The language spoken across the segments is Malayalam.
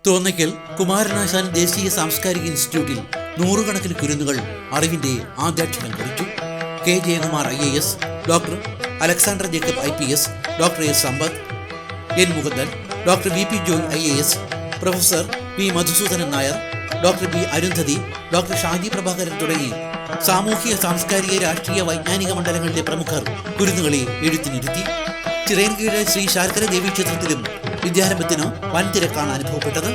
തോന്നയ്ക്കൽ കുമാരനാശാൻ ദേശീയ സാംസ്കാരിക ഇൻസ്റ്റിറ്റ്യൂട്ടിൽ നൂറുകണക്കിന് കുരുന്നുകൾ അറിവിന്റെ ആദ്യാക്ഷരം കുറിച്ചു. K Jayakumar IAS, doctor Alexander Jacob IPS, doctor S Sampath, N Mukundan, doctor VP Joy IAS, professor P Madhusoodanan Nair, doctor B Arundhati, doctor Shaji Prabhakaran തുടങ്ങി സാമൂഹിക, സാംസ്കാരിക, രാഷ്ട്രീയ, വൈജ്ഞാനിക മണ്ഡലങ്ങളിലെ പ്രമുഖർ കുരുന്നുകളെ എഴുത്തിനിരുത്തി. ചിറയൻകീഴ് ശ്രീ ശാർക്കര ദേവീ ക്ഷേത്രത്തിലും വിദ്യാരംഭത്തിന് വൻ തിരക്കാണ് അനുഭവപ്പെട്ടത്.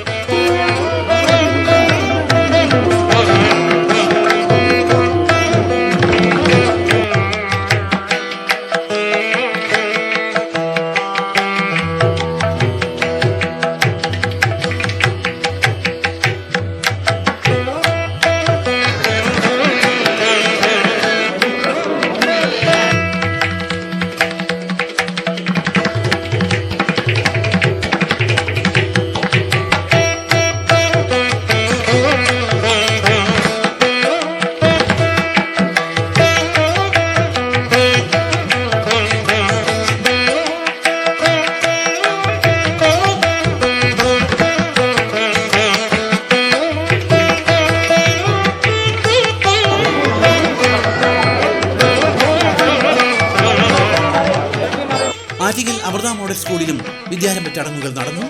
ആറ്റിങ്ങൽ അമൃത മോഡൽ സ്കൂളിലും വിദ്യാരംഭ ചടങ്ങുകൾ നടന്നു.